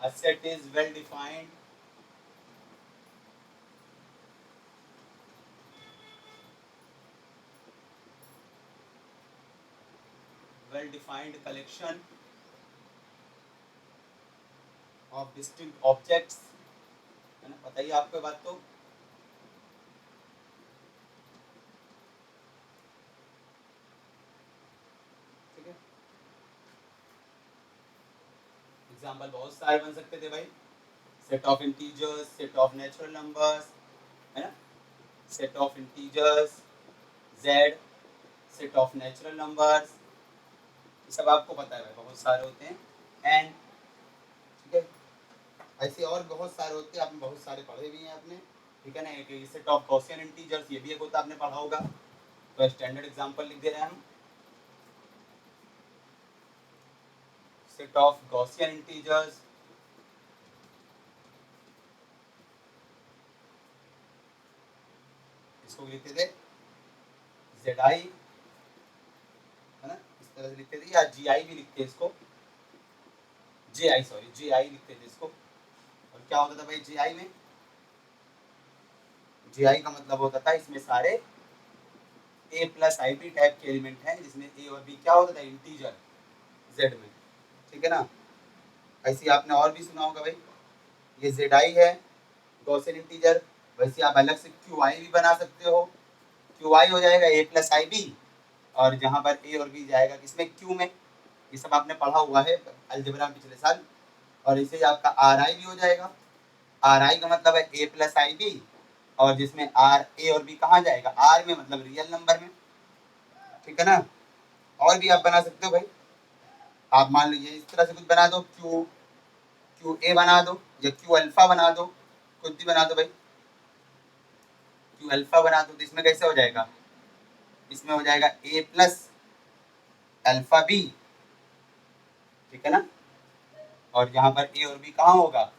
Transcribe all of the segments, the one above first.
A set is well defined collection of distinct objects, है ना? बताइए आपको बात तो। ठीक है, एग्जाम्पल बहुत सारे बन सकते थे भाई। Set of integers, set of natural numbers, है ना, set of integers, Z, set of natural numbers, ये सब आपको पता है भाई, बहुत सारे होते हैं। एंड ठीक है, ऐसे और बहुत सारे होते हैं, आपने बहुत सारे पढ़े भी हैं आपने, ठीक है ना। एक सेट ऑफ गॉसियन इंटीजर्स, ये भी एक होता है, आपने पढ़ा होगा। तो स्टैंडर्ड एग्जांपल लिख दे रहे हैं हम, सेट ऑफ गॉसियन इंटीजर्स, इसको लिखते थे जेड आई, है ना, इस तरह से लिखते थे, या जी आई भी लिखते हैं इसको, जे आई, सॉरी जे आई लिखते थे इसको। और क्या होता था भाई जे आई में, जे आई का मतलब होता था इसमें सारे ए प्लस आई बी टाइप के एलिमेंट हैं, जिसमें ए और बी क्या होता था, इंटीजर जेड में, ठीक है ना। ऐसे आपने और भी सुना होगा भाई, ये जेड आई है गॉसियन इंटीजर, वैसे आप अलग से क्यू आई भी बना सकते हो, क्यू आई हो जाएगा ए प्लस आई बी, और जहाँ पर ए और बी जाएगा किसमें, क्यू में। ये सब आपने पढ़ा हुआ है अलजेब्रा में पिछले साल। और इसे आपका आर आई भी हो जाएगा, आर आई का मतलब है ए प्लस आई बी, और जिसमें आर ए और बी कहाँ जाएगा, आर में, मतलब रियल नंबर में, ठीक है ना। और भी आप बना सकते हो भाई, आप मान लीजिए इस तरह से कुछ बना दो, क्यू क्यू ए बना दो, या क्यू अल्फा बना दो, कुछ भी बना दो भाई, क्यू अल्फा बना दो, तो इसमें कैसे हो जाएगा, इसमें हो जाएगा ए प्लस अल्फा बी, ठीक है ना। और यहाँ पर ए और बी कहाँ होगा,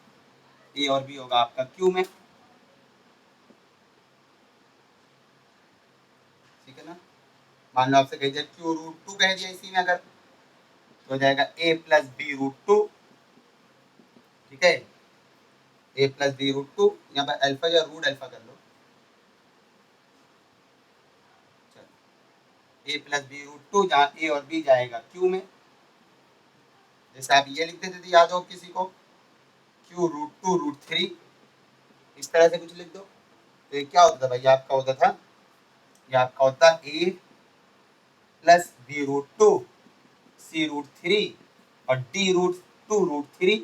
ए और बी होगा आपका क्यू में, ठीक है ना। मान लो आपसे कह दिया क्यू रूट टू कह दिया इसी में, अगर तो हो जाएगा ए प्लस बी रूट टू, ठीक है, ए प्लस बी रूट टू, यहाँ पर अल्फा या रूट अल्फा कर लो, ए प्लस बी रूट टू, जहाँ ए और बी जाएगा क्यू में। जैसे आप ये लिख देते थे, याद हो किसी को, Q root two root three, इस तरह से कुछ लिख दो, तो ये क्या होता था भाई, आपका होता था, ये आपका होता A plus B root two, C root three, और D root two root three,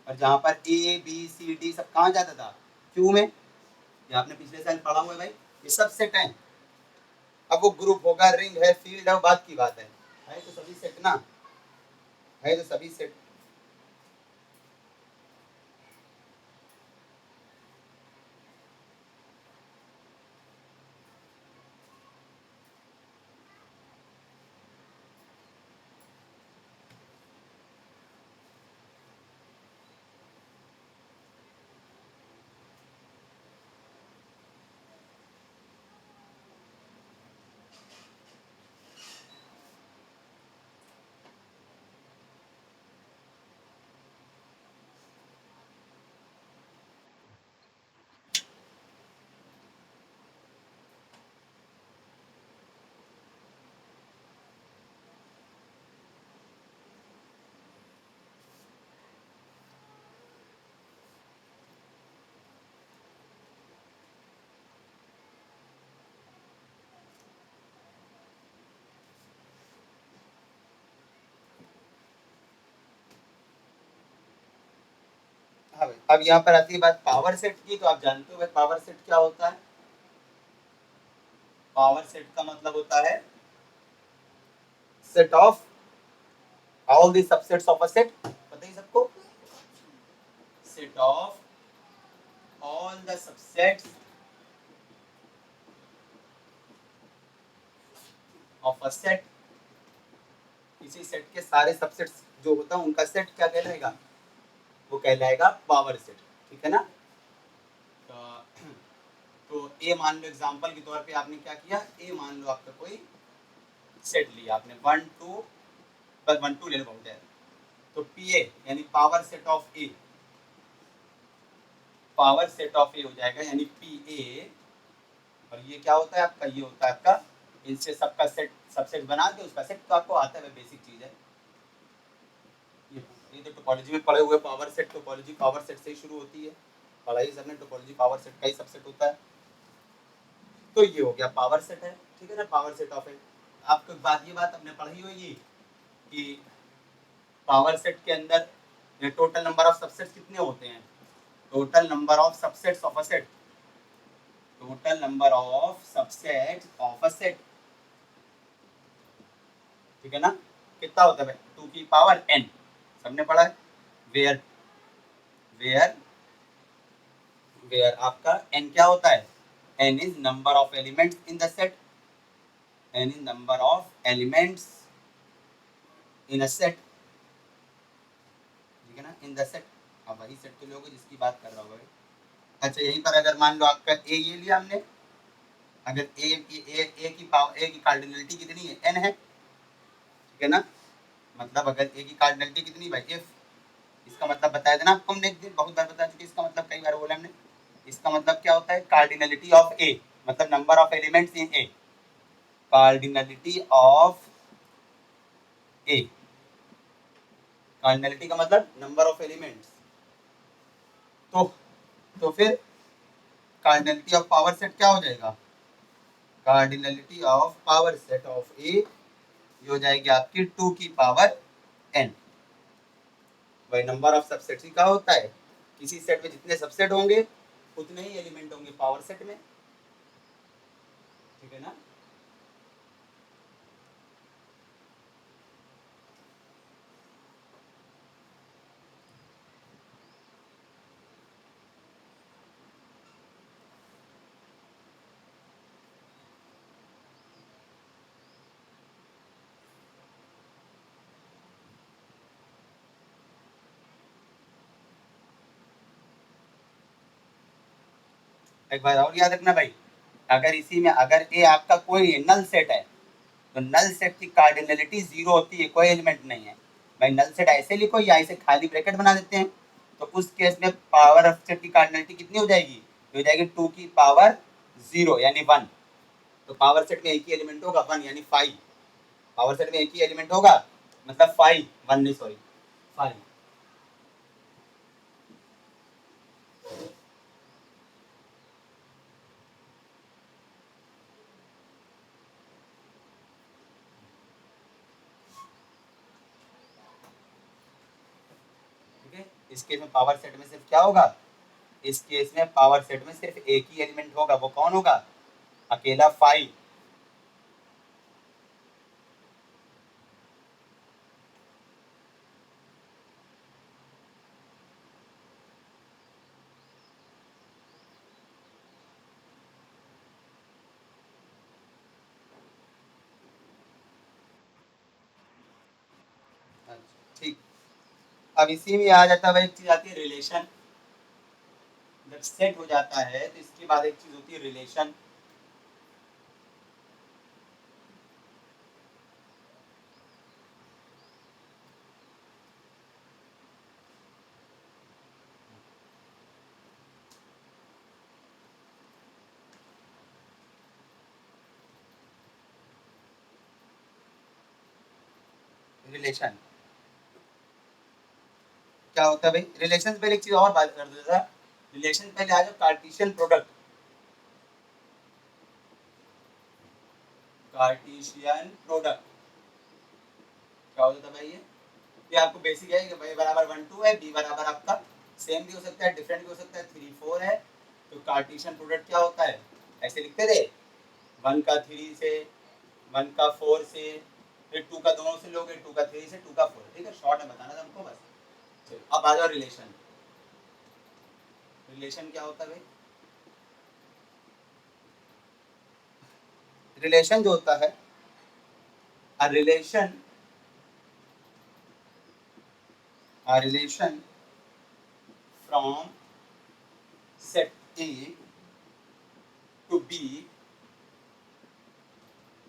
और जहाँ पर ए बी सी डी सब कहाँ जाता था, क्यू में। ये आपने पिछले साल पढ़ा हुआ है भाई, ये सब सेट है। अब वो ग्रुप होगा, रिंग है, फील्ड है, बात की बात है तो सभी सेट ना, है तो सभी सेट। हाँ भाई, अब यहाँ पर आती है बात पावर सेट की, तो आप जानते हो भाई पावर सेट क्या होता है। पावर सेट का मतलब होता है set of all the subsets of a set, पता ही सबको, set of all the subsets of a set, किसी सेट के सारे सबसेट्स जो होता है उनका सेट क्या कहलाएगा, वो कहलाएगा पावर सेट, ठीक है ना। तो ए मान लो एग्जांपल के तौर पे आपने क्या किया, ए मान लो आपका कोई सेट लिया आपने, वन टू, बस वन टू ले लो बहुत है, तो पी ए यानी power set of A, power set of A हो जाएगा, यानी पी ए, और ये क्या होता है आपका, ये होता है आपका इनसे सबका सेट, सबसेट बना के उसका सेट, तो आपको आता है, बेसिक चीज है ये तो टोपोलॉजी में पढ़े हुए power set, topology power set से ही शुरू होती है, पढ़ाई सबने टोपोलॉजी पावर सेट का ही सबसेट होता है। तो ये हो गया पावर सेट है, ठीक है ना, पावर सेट ऑफ ए। आपको बात, ये बात आपने पढ़ी होगी कि पावर सेट के अंदर टोटल नंबर ऑफ सबसेट्स कितने होते हैं, total number of subsets of a set, total number of subsets of a set, ठीक है ना, कितना होता है भाई, 2 की पावर n, सबने पढ़ा है, वेयर वेयर वेयर आपका n क्या होता है, n is number of elements in the set, n is number of elements in a set, ठीक है ना, इन द सेट। अब वही सेट तो लोगे जिसकी बात कर रहा हूँ। अच्छा यहीं पर अगर मान लो आपका ए ये लिया हमने, अगर ए की पावर, ए की कार्डिनलिटी कितनी है, n है, ठीक है ना, मतलब अगर ए की कार्डिनलिटी कितनी भाई, एफ, इसका मतलब बताया था ना आपको हमने एक दिन, बहुत बार बता चुके, इसका मतलब कई बार बोला हमने, इसका मतलब क्या होता है, कार्डिनलिटी ऑफ ए, मतलब number of elements in A, cardinality of A, cardinality का मतलब नंबर ऑफ एलिमेंट्स, तो फिर कार्डिनलिटी ऑफ पावर सेट क्या हो जाएगा, cardinality of power set of A ये हो जाएगी आपकी 2 की पावर n। भाई नंबर ऑफ सबसेट का होता है, किसी सेट में जितने सबसेट होंगे उतने ही एलिमेंट होंगे पावर सेट में, ठीक है ना। एक बार और याद रखना भाई, अगर इसी में अगर ए आपका कोई नल सेट है, तो नल सेट की कार्डिनलिटी 0 होती है, कोई एलिमेंट नहीं है। भाई नल सेट ऐसे लिखो या इसे खाली ब्रैकेट बना देते हैं, तो उस केस में पावर ऑफ सेट की कार्डिनलिटी कितनी हो जाएगी, हो जाएगी 2 की पावर 0 यानी 1। तो पावर सेट में एक ही एलिमेंट होगा 1 यानी 5, पावर सेट में एक ही एलिमेंट होगा मतलब 5, 1 नहीं सॉरी 5। ठीक है, इस केस में पावर सेट में सिर्फ क्या होगा, इस केस में पावर सेट में सिर्फ एक ही एलिमेंट होगा, वो कौन होगा, अकेला 5। ठीक, अब इसी में आ जाता है एक चीज आती है रिलेशन, जब सेट हो जाता है तो इसके बाद एक चीज होती है रिलेशन। रिलेशन क्या होता है भाई, रिलेशन पहले एक चीज और बात कर देता, रिलेशन पहले आ जाओ कार्टेशियन प्रोडक्ट, कार्टेशियन प्रोडक्ट क्या होता था भाई, ये आपको बेसिक है कि भाई बराबर 1 2 है, बी बराबर आपका सेम भी हो सकता है, डिफरेंट भी हो सकता है, 3 4 है, तो कार्टेशियन प्रोडक्ट क्या होता है, ऐसे लिखते थे 1 का 3 से, 1 का 4 से, फिर 2 का दोनों से लोगे, 2 का 3 से, 2 का 4, ठीक है, शॉर्ट में बताना था हमको बस। चलो अब आ जाओ रिलेशन, रिलेशन क्या होता है भाई, रिलेशन जो होता है, a relation from set A to B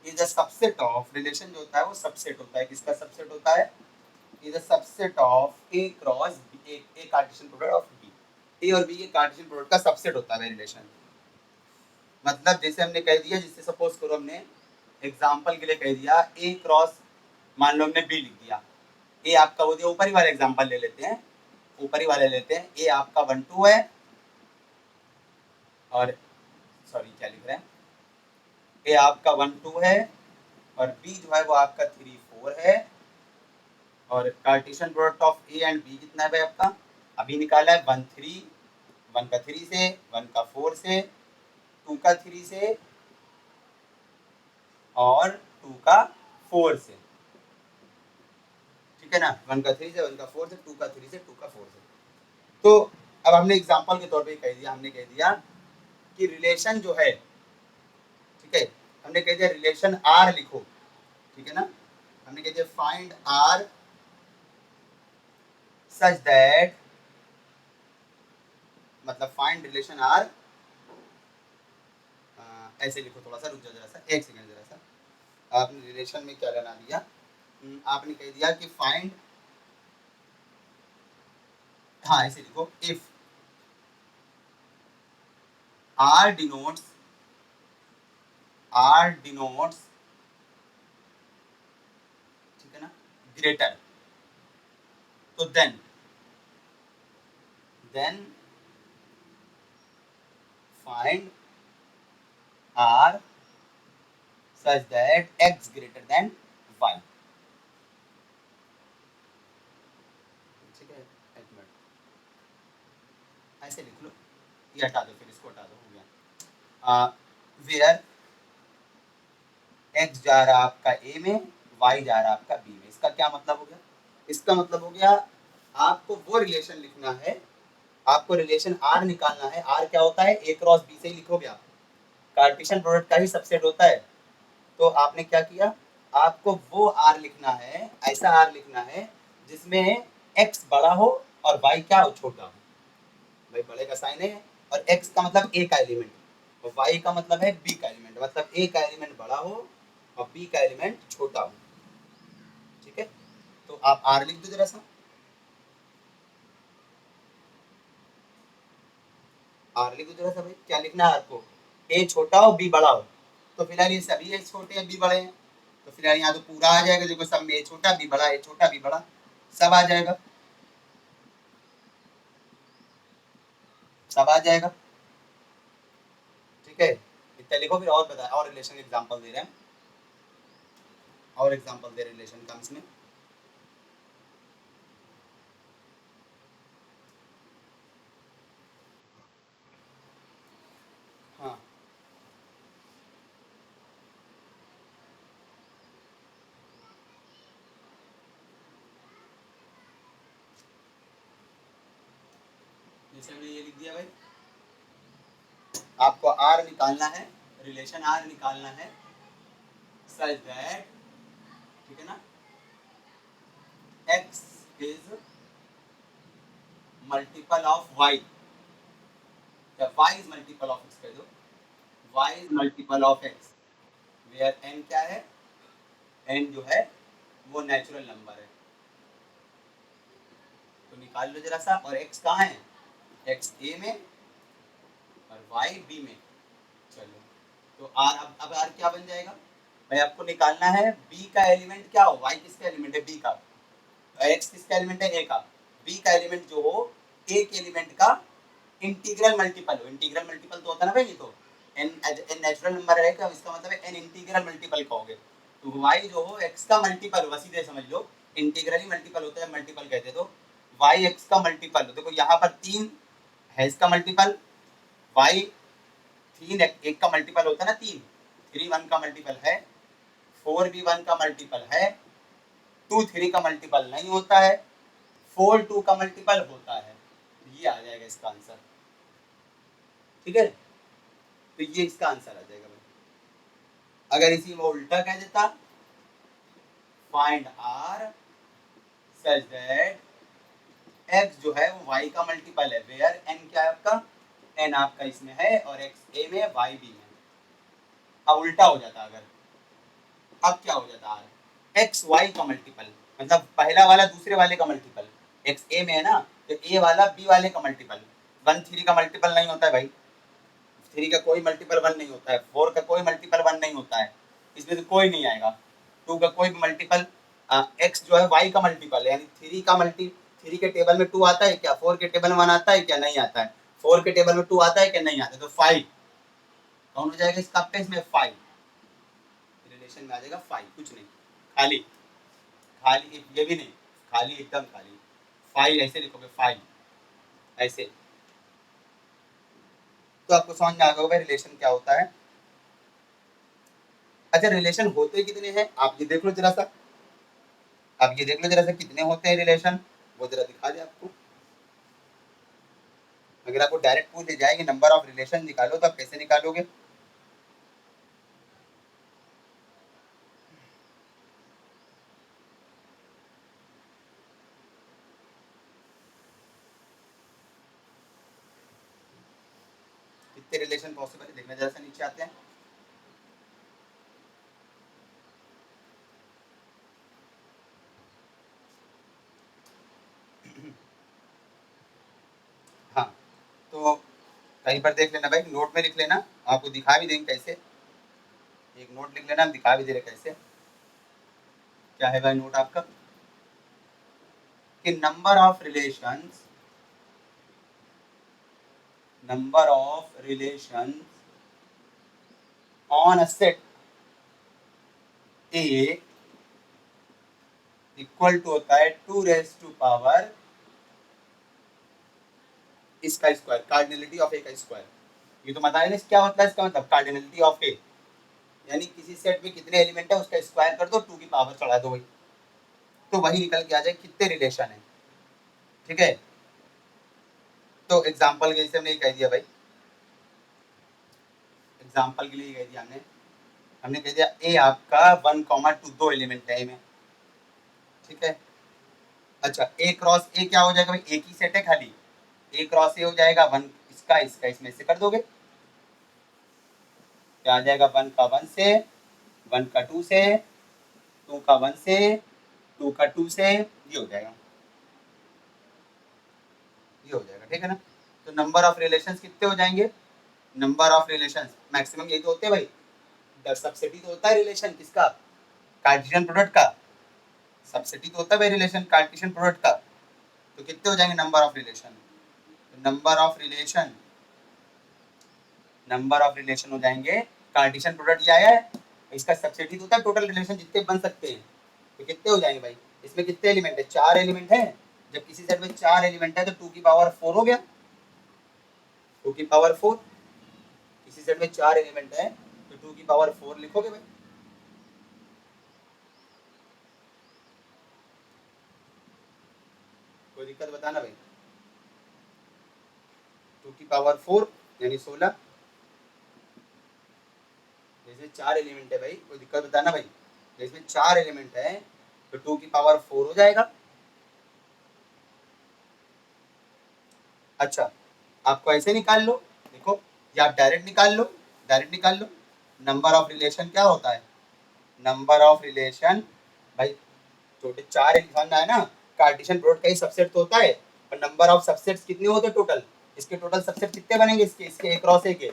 is a subset of, relation जो होता है वो सबसेट होता है, किसका सबसेट होता है, is a subset of A cross B, A Cartesian product of B, ए और बी के कार्टेशियन प्रोडक्ट का सबसेट होता है रिलेशन। मतलब जैसे हमने कह दिया, जिससे सपोज करो हमने एग्जाम्पल के लिए कह दिया ए क्रॉस, मान लो हमने बी लिख दिया, ए आपका हो दिया, ऊपर ही वाला एग्जाम्पल ले लेते हैं, ऊपर ही वाले लेते हैं, ए आपका 1 2 है, और सॉरी क्या लिख रहे हैं, ए आपका 1 2 है, और बी जो है वो आपका 3 4 है, और Cartesian product of A and B कितना है भाई आपका, अभी निकाला है 1 3, 1 का 3 से, 1 का 4 से, 2 का 3 से, और 2 का 4 से, ठीक है ना, 1 का 3 से, 1 का 4 से, 2 का 3 से, 2 का 4 से। तो अब हमने एग्जांपल के तौर पे कह दिया, हमने कह दिया कि रिलेशन जो है, ठीक है, हमने कह दिया रिलेशन आर लिखो, ठीक है ना, हमने कह दिया फाइंड आर सच दैट, मतलब फाइंड रिलेशन आर, ऐसे लिखो, थोड़ा सा रुक जाओ जरा सा, एक सेकंड जरा सा, आपने रिलेशन में क्या बना दिया, आपने कह दिया कि फाइंड, हाँ ऐसे लिखो, इफ आर डिनोट्स, ठीक है ना, ग्रेटर, तो then find R such that x greater than y, ठीक है, एक मिनट ऐसे लिख लो, ये हटा दो, फिर इसको हटा दो, हो गया, वेयर x जा रहा आपका a में, y जा रहा आपका b में, इसका क्या मतलब हो गया, इसका मतलब हो गया आपको वो रिलेशन लिखना है, आपको रिलेशन r निकालना है, r क्या होता है, a क्रॉस b से ही लिखोगे आप, कार्टेशियन प्रोडक्ट का ही सबसेट होता है, तो आपने क्या किया, आपको वो r लिखना है, ऐसा r लिखना है जिसमें x बड़ा हो और y क्या हो, छोटा हो, भाई बड़े का साइन है, और x का मतलब a का एलिमेंट, और y का मतलब है b का एलिमेंट, मतलब a का एलिमेंट बड़ा हो और b का एलिमेंट छोटा हो, ठीक है, तो आप r लिख दो जरा सा, r लिख दो जरा सा भाई, क्या लिखना है आपको, a छोटा हो b बड़ा हो, तो फिलहाल ये सभी a छोटे हैं b बड़े हैं, तो फिलहाल यहाँ तो पूरा आ जाएगा, देखो सब में a छोटा b बड़ा, a छोटा b बड़ा, सब आ जाएगा, सब आ जाएगा, ठीक है, इतना लिखो, फिर और बताए, और रिलेशन एग्जांपल दे रहे हैं, और एग्जांपल दे रिलेशन का इसमें, हाँ जैसे हमने ये लिख दिया भाई, आपको आर निकालना है, रिलेशन आर निकालना है, सच दैट, ठीक है ना, x is multiple of y, या y is multiple of x कह दो, y is multiple of x, where n क्या है, n जो है वो नेचुरल नंबर है, तो निकाल लो जरा सा, और x कहाँ है, x a में और y b में, चलो, तो r, अब r क्या बन जाएगा भाई, आपको निकालना है b का एलिमेंट क्या हो, y किसका एलिमेंट है, b का, x किसका एलिमेंट है, a का, b का एलिमेंट जो हो a के एलिमेंट का इंटीग्रल मल्टीपल हो, इंटीग्रल मल्टीपल तो होता है ना भाई, ये तो n नेचुरल नंबर रहेगा, इसका मतलब है n इंटीग्रल मल्टीपल कहोगे, तो y जो हो x का मल्टीपल होगा, सीधे समझ लो, इंटीग्रल ही मल्टीपल होता है, मल्टीपल कहते तो y x का मल्टीपल हो, देखो यहाँ पर 3 है इसका मल्टीपल, y 3 एक का मल्टीपल होता है ना, 3 1 का मल्टीपल है, 4 भी 1 का मल्टीपल है, 2 3 का मल्टीपल नहीं होता है, 4 2 का मल्टीपल होता है, ये आ जाएगा इसका आंसर, ठीक है, तो ये इसका आंसर आ जाएगा भाई। अगर इसी में उल्टा कह देता, find R such that x जो है वो y का मल्टीपल है, वेयर n क्या है आपका, n आपका इसमें है और x a में y b में, अब उल्टा हो जाता, अगर अब क्या हो जाता है, एक्स वाई का मल्टीपल, मतलब पहला वाला दूसरे वाले का मल्टीपल, एक्स ए में है ना, तो ए वाला बी वाले का मल्टीपल, वन थ्री का मल्टीपल नहीं होता है भाई, थ्री का कोई मल्टीपल वन नहीं होता है, फोर का कोई मल्टीपल वन नहीं होता है, इसमें से कोई नहीं आएगा। टू का कोई मल्टीपल, एक्स जो है वाई का मल्टीपल है, यानी थ्री का मल्टी, थ्री के टेबल में टू आता है क्या, फोर के टेबल में वन आता है क्या, नहीं आता है, फोर के टेबल में टू आता है क्या, नहीं आता है, तो फाइव कौन हो जाएगा इसका, पे इसमें फाइव रिलेशन में आ जाएगा, फाइव कुछ नहीं, खाली, खाली ये भी नहीं, खाली एकदम खाली, फाइव ऐसे लिखोगे, फाइव ऐसे, तो आपको समझ में आ गया होगा रिलेशन क्या होता है। अच्छा रिलेशन होते कितने हैं आप ये देख लो जरा सा, आप ये देख लो जरा सा कितने होते हैं रिलेशन, वो जरा दिखा दे आपको। अगर आपको डायरेक्ट पूछ जाएगी नंबर ऑफ रिलेशन निकालो तो आप कैसे निकालोगे, कितने रिलेशन पॉसिबल है देखना जरा सा, नीचे आते हैं। हाँ तो कहीं पर देख लेना भाई, नोट में लिख लेना, आपको दिखा भी देंगे कैसे, एक नोट लिख लेना, हम दिखा भी दे रहे कैसे, क्या है भाई नोट आपका, कि number of relation on a set A equal to होता है टू रेज टू पावर इसका स्क्वायर, कार्डिनलिटी ऑफ ए का स्क्वायर। ये तो बताया ना क्या होता है इसका मतलब, कार्डिनलिटी ऑफ ए, यानी किसी सेट में कितने एलिमेंट है उसका स्क्वायर कर दो, टू की पावर चढ़ा दो भाई, तो वही निकल के आ जाए कितने रिलेशन है। ठीक है, तो एग्जाम्पल के जैसे हमने ये कह दिया भाई, एग्जाम्पल के लिए कह दिया हमने, हमने कह दिया ए आपका 1, 2 दो एलिमेंट है ए में, ठीक है। अच्छा ए क्रॉस ए क्या हो जाएगा भाई, एक ही सेट है खाली, ए क्रॉस ए हो जाएगा वन, इसका इसका इसमें से कर दोगे, क्या आ जाएगा, वन का वन से, वन का टू से, टू का वन से, टू का टू से, ये हो जाएगा, ये हो जाएगा, ठीक है ना। तो नंबर ऑफ रिलेशंस कितने हो जाएंगे, नंबर ऑफ रिलेशंस मैक्सिमम यही तो होते हैं भाई, सबसेट ही तो होता है रिलेशन किसका, कार्टेशियन प्रोडक्ट का, सबसेट ही तो होता है भाई रिलेशन कार्टेशियन प्रोडक्ट का, तो कितने हो जाएंगे number of relation, number of relation, number of relation हो जाएंगे, कार्टेशियन प्रोडक्ट ये आया है, इसका सबसेट ही तो होता है टोटल रिलेशन जितने बन सकते हैं, तो कितने हो जाएंगे भाई, इसमें कितने एलिमेंट है, चार एलिमेंट है, जब किसी सेट में चार एलिमेंट है तो टू की पावर फोर हो गया, टू की पावर फोर, किसी सेट में चार एलिमेंट है तो टू की पावर फोर लिखोगे भाई, कोई दिक्कत बताना भाई, टू की पावर फोर यानी 16, जैसे चार एलिमेंट है भाई, कोई दिक्कत बताना भाई, जैसे चार एलिमेंट है तो टू की पावर फोर हो जाएगा। अच्छा आपको ऐसे निकाल लो, देखो या आप डायरेक्ट निकाल लो, डायरेक्ट निकाल लो, नंबर ऑफ रिलेशन क्या होता है, नंबर ऑफ रिलेशन भाई, छोटे चार इंसान है ना, कार्टेशियन प्रोडक्ट का ही सबसेट तो होता है, और नंबर ऑफ सबसेट्स कितने होते हैं टोटल, इसके टोटल सबसेट कितने बनेंगे, इसके इसके एक क्रॉस एक है,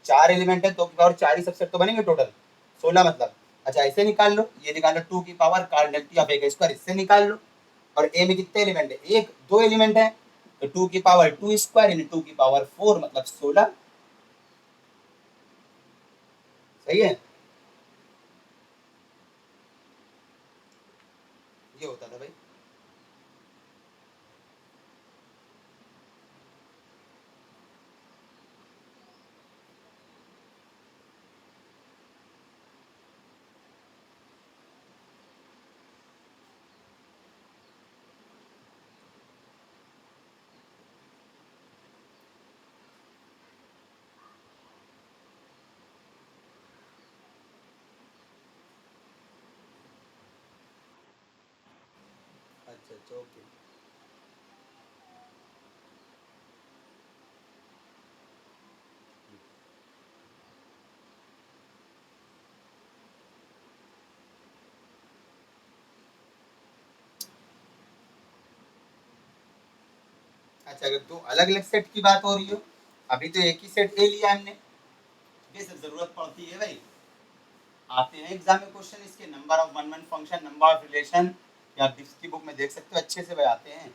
चार एलिमेंट है तो और चार ही सबसेट तो बनेंगे टोटल, 16 मतलब। अच्छा ऐसे निकाल लो, ये निकाल लो टू की पावर कार्डिनलिटी ऑफ ए का स्क्वायर, इससे निकाल लो, और ए में कितने एलिमेंट है, एक दो एलिमेंट है, तो टू की पावर टू स्क्वायर यानी टू की पावर फोर मतलब 16, सही है, ये होता था भाई। अच्छा अच्छा ओके, अच्छा, अगर दो अलग अलग सेट की बात हो रही हो, अभी तो एक ही सेट ए लिया हमने, ये सब जरूरत पड़ती है भाई, आते हैं एग्जाम में क्वेश्चन इसके, number of one one function, number of relation, या आप की बुक में देख सकते हो अच्छे से भाई आते हैं।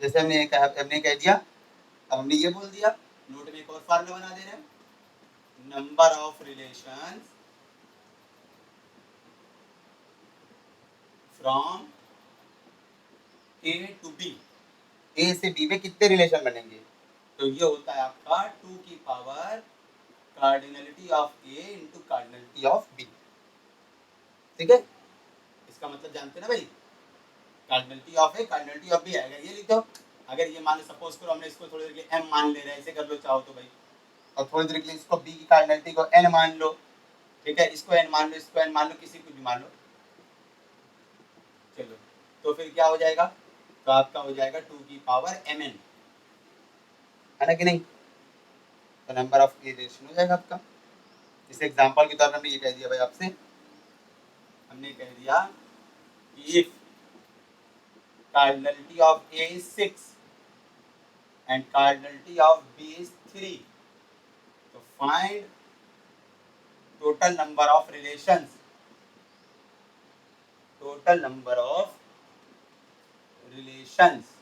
जैसे हमने कह दिया, अब हमने ये बोल दिया, नोट में एक और फार्मूला बना दे रहे हैं, number of relations from A to B, A से बी में कितने रिलेशन बनेंगे, तो ये होता है आपका 2 की power cardinality of A into cardinality of B. ठीक है, इसका मतलब जानते हैं ना भाई, cardinality of A cardinality of B आएगा, ये लिख दो। अगर ये मान लो, सपोज करो हमने इसको थोड़ी देर के एम मान ले रहे हैं, ऐसे कर लो चाहो तो भाई, और थोड़ी देर के लिए इसको बी की कार्डिनलिटी को एन मान लो, ठीक है, इसको एन मान लो, इसको एन मान लो, किसी को भी मान लो, चलो, तो फिर क्या हो जाएगा, तो आपका हो जाएगा 2 की पावर एम एन, है ना कि नहीं, तो नंबर ऑफ रिलेशन हो जाएगा आपका। इस एग्जांपल के तौर पर हमने ये कह दिया भाई आपसे, हमने कह दिया कि if cardinality of A is 6 and cardinality of B is 3, so find total number of relations, total number of relations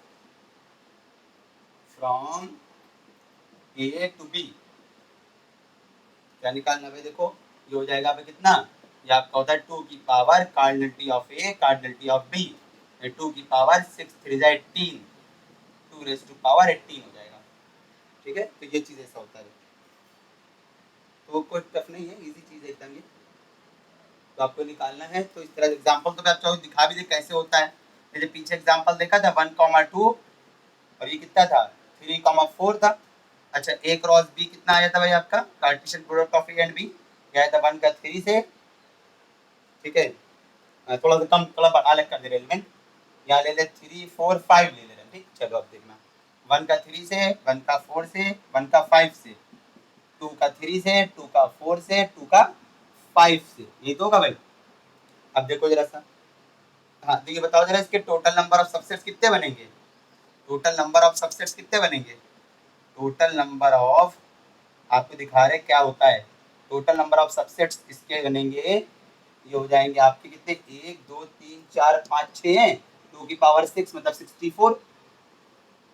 from A to B। क्या निकालना है, देखो ये हो जाएगा भाई कितना, ये आपका होता है 2 की power cardinality of A cardinality of B, 2 की पावर 6 3 18, 2 रेज़ टू पावर 18 हो जाएगा। ठीक है, तो ये चीज ऐसा होता है, तो कोई टफ नहीं है, इजी चीज है एकदम ये, तो आपको निकालना है। तो इस तरह एग्जांपल तो मैं आपको दिखा भी दे कैसे होता है। जैसे पीछे एग्जांपल देखा था 1,2 और ये कितना था 3,4 था। अच्छा, ए क्रॉस बी कितना आया था भाई आपका, Cartesian product of A and B आया था 1 का 3 से। ठीक है, थोड़ा सा कम, थोड़ा अलग कर दे रहे एलिमेंट, यहाँ ले ले 3 4 5 ले ले रहे। ठीक, चलो अब देखना 1 का 3 से, 1 का 4 से, 1 का 5 से, 2 का 3 से, 2 का 4 से, 2 का 5 से, ये तो होगा भाई। अब देखो जरा सा, हाँ तो ये बताओ जरा, इसके टोटल नंबर ऑफ सबसेट्स कितने बनेंगे, टोटल नंबर ऑफ सबसेट्स कितने बनेंगे, टोटल नंबर ऑफ, आपको दिखा रहे क्या होता है, टोटल नंबर ऑफ सबसेट्स इसके बनेंगे, ये हो जाएंगे आपके कितने, 1 2 3 4 5 6 हैं, 2 की पावर 6 मतलब 64,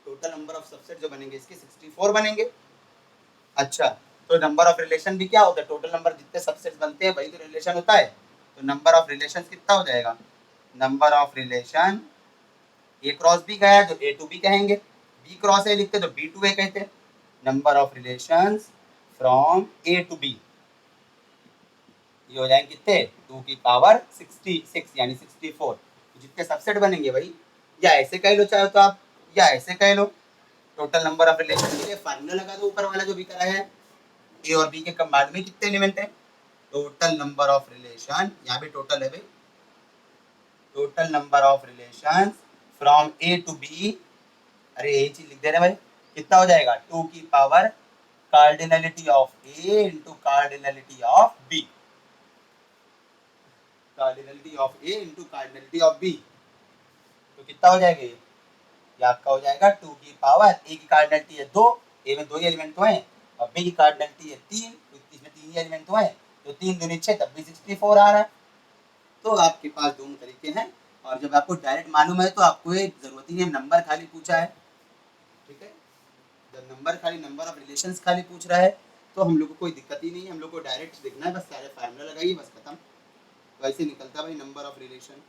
टोटल नंबर ऑफ सबसेट जो बनेंगे इसके 64 बनेंगे। अच्छा, तो नंबर ऑफ रिलेशन भी क्या होता है, टोटल नंबर जितने सबसेट्स बनते हैं वही तो रिलेशन होता है, तो नंबर ऑफ रिलेशन कितना हो जाएगा, number of relation A cross B का है तो ए टू बी कहेंगे, बी क्रॉस ए लिखते तो बी टू ए कहते हैं, number of relations from A to B, ये हो जाएंगे कितने 2 की पावर 66 यानी 64, तो जितने सबसेट बनेंगे भाई, या ऐसे कह लो चाहे तो आप, या ऐसे कह लो, टोटल नंबर ऑफ रिलेशन के लिए फार्मूला लगा दो ऊपर वाला जो भी करा है, ए और बी के कंबाइंड में कितने एलिमेंट है, टोटल नंबर ऑफ रिलेशन, यहाँ भी टोटल है भाई, total number of relation from A to B, अरे यही चीज लिख दे रहे भाई, कितना हो जाएगा 2 की power cardinality of A into cardinality of B, cardinality of A into cardinality of B, तो कितना हो जाएगा ये आपका हो जाएगा 2 की पावर, ए की कार्डिनलिटी है 2, ए में 2 ही एलिमेंट तो हैं, और बी की कार्डिनलिटी है 3, तो इसमें 3 ही एलिमेंट तो हैं, तो 3 दूनी 6 तब भी 64 आ रहा है। तो आपके पास दोनों तरीके हैं, और जब आपको डायरेक्ट मालूम है तो आपको एक जरूरत ही नहीं, नंबर खाली पूछा है। ठीक है, जब नंबर खाली, नंबर ऑफ रिलेशंस खाली पूछ रहा है तो हम लोग को कोई दिक्कत ही नहीं है, हम लोग को डायरेक्ट देखना है, बस सारे फार्मूला लगाइए बस खत्म, वैसे निकलता भाई नंबर ऑफ रिलेशन।